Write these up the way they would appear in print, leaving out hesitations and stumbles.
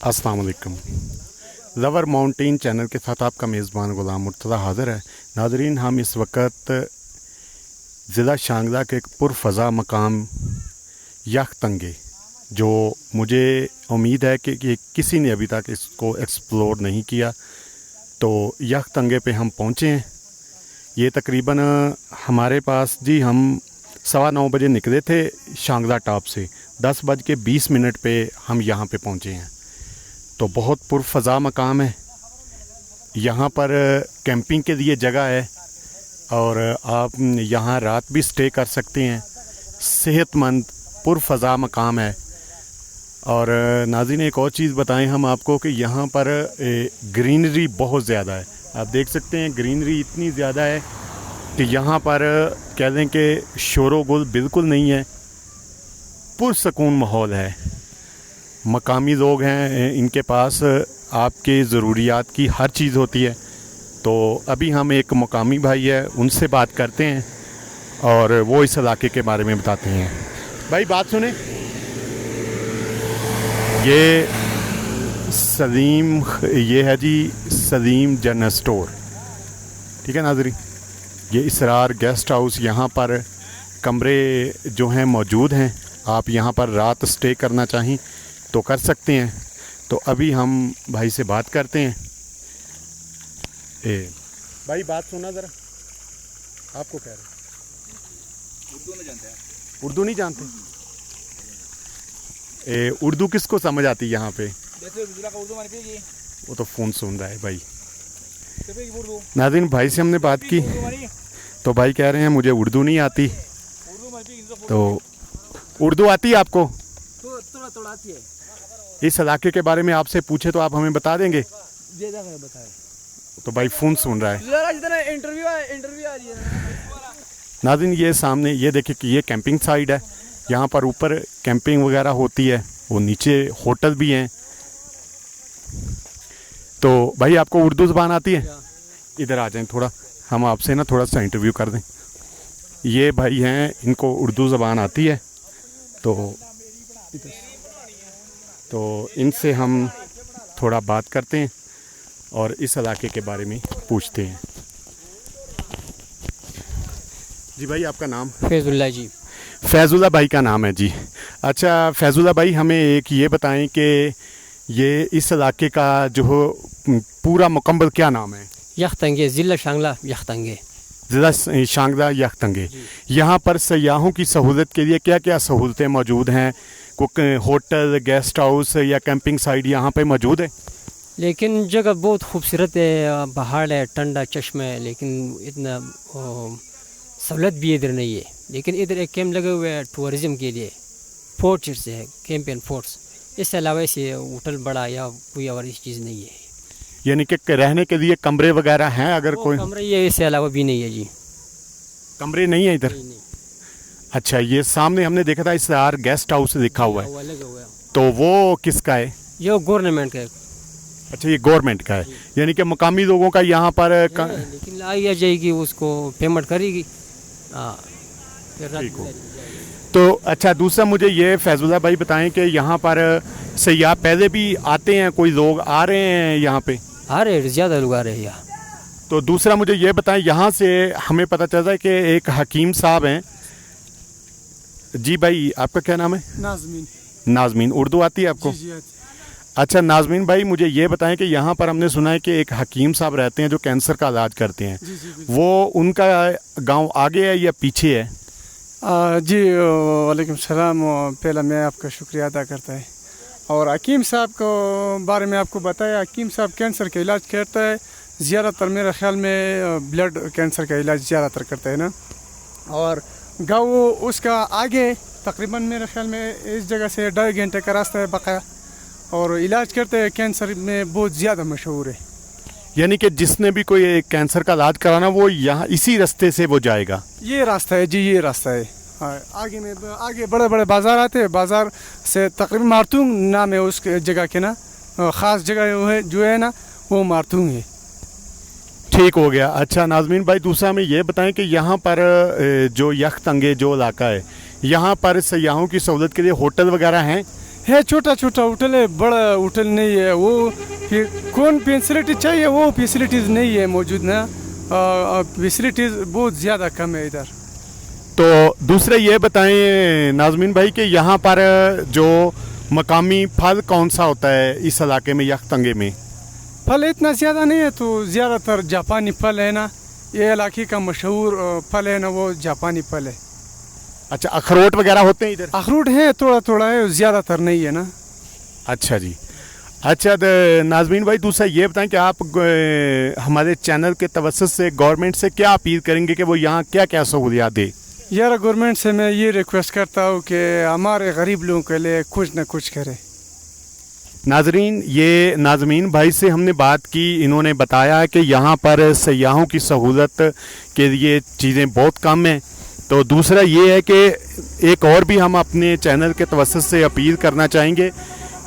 अस्सलाम वालेकुम। Lover mountain channel के साथ आपका मेज़बान ग़ुलाम मुर्तज़ा हाज़िर है। नाज़रीन, हम इस वक्त ज़िला शांगला के एक पुरफ़ज़ा मकाम याख्तंगे, जो मुझे उम्मीद है कि किसी ने अभी तक इसको एक्सप्लोर नहीं किया, तो याख्तंगे पे हम पहुँचे हैं। ये तकरीबन हमारे पास जी हम 9:15 बजे निकले थे शांगला टॉप से, 10:20 पे हम यहाँ पे पहुँचे हैं। तो बहुत पुरफ़ज़ा मकाम है, यहाँ पर कैंपिंग के लिए जगह है और आप यहाँ रात भी स्टे कर सकते हैं। सेहतमंद पुरफ़ज़ा मकाम है। और नाज़रीन, एक और चीज़ बताएं हम आपको कि यहाँ पर ग्रीनरी बहुत ज़्यादा है। आप देख सकते हैं ग्रीनरी इतनी ज़्यादा है कि यहाँ पर कह दें कि शोर गुल बिल्कुल नहीं है, पुरसकून माहौल है। मकामी लोग हैं, इनके पास आपके ज़रूरियात की हर चीज़ होती है। तो अभी हम एक मकामी भाई है, उनसे बात करते हैं और वो इस इलाके के बारे में बताते हैं। भाई बात सुने, ये सलीम, ये है जी सलीम जनरल स्टोर, ठीक है नाज़रीन। ये इसरार गेस्ट हाउस, यहाँ पर कमरे जो हैं मौजूद हैं। आप यहाँ पर रात स्टे करना चाहें तो कर सकते हैं। तो अभी हम भाई से बात करते हैं। भाई बात सुना ज़रा, आपको कह रहे हैं उर्दू नहीं जानते? उर्दू नहीं जानते? उर्दू किसको समझ आती है यहाँ पे? वो तो फ़ोन सुन रहा है भाई। नाज़रीन, भाई से हमने बात की तो भाई कह रहे हैं मुझे उर्दू नहीं आती। तो उर्दू आती है आपको? थोड़ा आती है। इस इलाके के बारे में आपसे पूछे तो आप हमें बता देंगे? तो भाई फ़ोन सुन रहा है। इंटरव्यू आ रही है। नाज़रीन, ये सामने ये देखिए कि ये कैंपिंग साइड है। यहाँ पर ऊपर कैंपिंग वगैरह होती है, वो नीचे होटल भी हैं। तो भाई आपको उर्दू ज़बान आती है? इधर आ जाएं, थोड़ा हम आपसे ना थोड़ा सा इंटरव्यू कर दें। ये भाई हैं, इनको उर्दू ज़बान आती है। तो इनसे हम थोड़ा बात करते हैं और इस इलाके के बारे में पूछते हैं। जी भाई, आपका नाम? फैज़ुल्लाह जी। फैज़ुल्लाह भाई का नाम है जी। अच्छा फैज़ुल्लाह भाई, हमें एक ये बताएं कि ये इस इलाके का जो पूरा मुकम्मल क्या नाम है? याख्तंगे, ज़िला शांगला याख्तंगे। ज़िला शांगला याख्तंगे। यहाँ पर सयाहों की सहूलत के लिए क्या क्या सहूलतें मौजूद हैं? कोई होटल, गेस्ट हाउस या कैंपिंग साइट यहाँ पे मौजूद है? लेकिन जगह बहुत खूबसूरत है, पहाड़ है, ठंडा चश्मा है, लेकिन इतना सहूलत भी इधर नहीं है। लेकिन इधर एक कैंप लगे हुए हैं टूरिज़म के लिए, फोर्ट्स है, कैंपियन फोर्ट्स। इसके अलावा इसे होटल बड़ा या कोई और इस चीज़ नहीं है। यानी कि रहने के लिए कमरे वगैरह हैं? अगर कोई कमरे ये इससे अलावा भी नहीं है जी। कमरे नहीं है इधर? नहीं। अच्छा, ये सामने हमने देखा था इसरार गेस्ट हाउस लिखा हुआ है, लगा हुआ है। तो वो किसका है? ये गवर्नमेंट का है। अच्छा, ये गवर्नमेंट का है, यानी कि मकामी लोगों का यहाँ पर लेकिन लाई आ जाएगी, उसको पेमेंट करेगी। ठीक हो। तो अच्छा, दूसरा मुझे ये फैज़ुल्लाह भाई बताएं कि यहाँ पर सयाह पहले भी आते हैं, कोई लोग आ रहे हैं यहाँ पे? आ रहे, ज़्यादा लोग आ रहे हैं यहाँ। तो दूसरा मुझे ये बताएं, यहाँ से हमें पता चलता है कि एक हकीम साहब हैं। जी भाई, आपका क्या नाम है? नाज़मीन। नाज़मीन, उर्दू आती है आपको? जी, अच्छा नाज़मीन भाई, मुझे ये बताएं कि यहाँ पर हमने सुना है कि एक हकीम साहब रहते हैं जो कैंसर का इलाज करते हैं। जी, वो उनका गांव आगे है या पीछे है? जी वालेकुम सलाम। पहला मैं आपका शुक्रिया अदा करता है। और हकीम साहब को बारे में आपको बताया, हकीम साहब कैंसर का इलाज करता है। ज़्यादातर मेरे ख्याल में ब्लड कैंसर का इलाज ज़्यादातर करता है ना। और गाँव उसका आगे तकरीबन मेरे ख्याल में इस जगह से 2.5 घंटे का रास्ता है बकाया। और इलाज करते हैं, कैंसर में बहुत ज़्यादा मशहूर है। यानी कि जिसने भी कोई कैंसर का इलाज कराना, वो यहाँ इसी रास्ते से वो जाएगा? ये रास्ता है जी, ये रास्ता है। आगे में आगे बड़े बड़े बाज़ार आते हैं, बाज़ार से तकरीबन मारतूंग नाम है उस जगह के ना, ख़ास जगह है जो है ना, वो मारतूंग है। ठीक हो गया। अच्छा नाज़मीन भाई, दूसरा हमें ये बताएं कि यहाँ पर जो याख्तंगे जो इलाका है, यहाँ पर सयाहों की सहूलत के लिए होटल वगैरह हैं? है छोटा छोटा होटल है, बड़ा होटल नहीं है। वो फिर कौन फैसिलिटी चाहिए वो फैसिलिटीज़ नहीं है मौजूद ना, फैसिलिटीज़ बहुत ज़्यादा कम है इधर। तो दूसरा ये बताएं नाज़मीन भाई कि यहाँ पर जो मकामी फल कौन सा होता है इस इलाके में यखतंगे में? फल इतना ज़्यादा नहीं है, तो ज़्यादातर जापानी फल है ना, ये इलाके का मशहूर फल है ना, वो जापानी फल है। अच्छा, अखरोट वगैरह होते हैं इधर? अखरूट है, थोड़ा थोड़ा है, ज़्यादातर नहीं है ना। अच्छा जी। अच्छा नाज़मीन भाई, दूसरा ये बताएं कि आप हमारे चैनल के तवज्जुह से गवर्नमेंट से क्या अपील करेंगे कि वो यहाँ क्या क्या सहूलियात दे? यार गवर्नमेंट से मैं ये रिक्वेस्ट करता हूँ कि हमारे गरीब लोगों के लिए कुछ न कुछ करे। नाजरीन, ये नाज़मीन भाई से हमने बात की, इन्होंने बताया कि यहाँ पर सयाहों की सहूलत के लिए चीज़ें बहुत कम हैं। तो दूसरा ये है कि एक और भी हम अपने चैनल के तवज्जुह से अपील करना चाहेंगे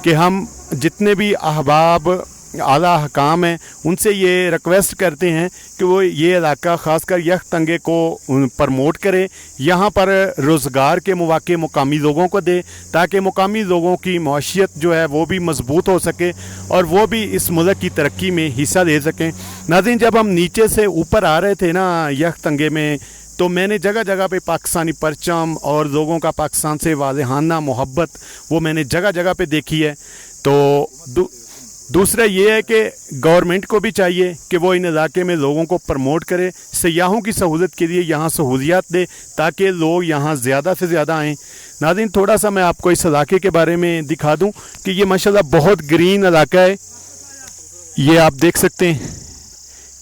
कि हम जितने भी अहबाब आला हकाम हैं उनसे ये रिक्वेस्ट करते हैं कि वो ये इलाका ख़ासकर यखतंगे को प्रमोट करें, यहाँ पर रोज़गार के मौके मुकामी लोगों को दे, ताकि मुकामी लोगों की मईशत जो है वो भी मजबूत हो सके और वो भी इस मुल्क की तरक्की में हिस्सा ले सकें। नाज़रीन, जब हम नीचे से ऊपर आ रहे थे ना यखतंगे में, तो मैंने जगह जगह पे पाकिस्तानी परचम और लोगों का पाकिस्तान से वाज़ेहाना मोहब्बत वो मैंने जगह जगह पे देखी है। तो दूसरा ये है कि गवर्नमेंट को भी चाहिए कि वो इन इलाके में लोगों को प्रमोट करे, सयाहों की सहूलत के लिए यहाँ सहूलियात दे ताकि लोग यहाँ ज़्यादा से ज़्यादा आएँ। नाज़रीन, थोड़ा सा मैं आपको इस इलाके के बारे में दिखा दूँ कि ये माशाल्लाह बहुत ग्रीन इलाका है। ये आप देख सकते हैं,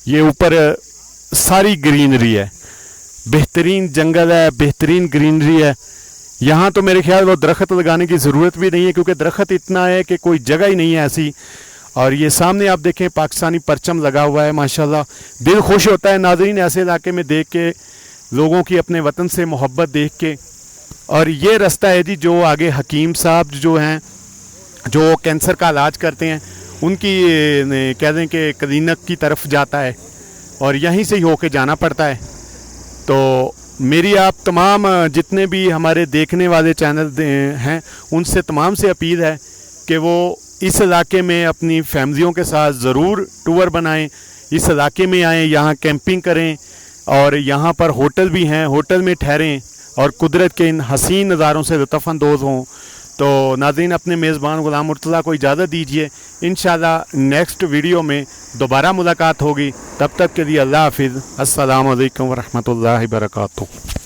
ये ऊपर सारी ग्रीनरी है, बेहतरीन जंगल है, बेहतरीन ग्रीनरी है। यहाँ तो मेरे ख्याल वो दरख्त लगाने की ज़रूरत भी नहीं है, क्योंकि दरख्त इतना है कि कोई जगह ही नहीं है ऐसी। और ये सामने आप देखें पाकिस्तानी परचम लगा हुआ है, माशाल्लाह दिल खुश होता है नाज़रीन ऐसे इलाके में देख के, लोगों की अपने वतन से मोहब्बत देख के। और ये रास्ता है जी जो आगे हकीम साहब जो हैं, जो कैंसर का इलाज करते हैं, उनकी कह दें कि क्लिनिक की तरफ जाता है और यहीं से ही होके जाना पड़ता है। तो मेरी आप तमाम जितने भी हमारे देखने वाले चैनल हैं उनसे तमाम से अपील है कि वो इस इलाके में अपनी फैमिलियों के साथ ज़रूर टूर बनाएं, इस इलाके में आएँ, यहाँ कैंपिंग करें और यहाँ पर होटल भी हैं, होटल में ठहरें और कुदरत के इन हसीन नज़ारों से लुत्फ़अंदोज़ हों। तो नाज़रीन, अपने मेज़बान ग़ुलाम मुर्तज़ा को इजाज़त दीजिए, इंशाअल्लाह नेक्स्ट वीडियो में दोबारा मुलाकात होगी। तब तक के लिए अल्लाह हाफ़िज़। अस्सलामु अलैकुम व रहमतुल्लाहि व बरकातुहू।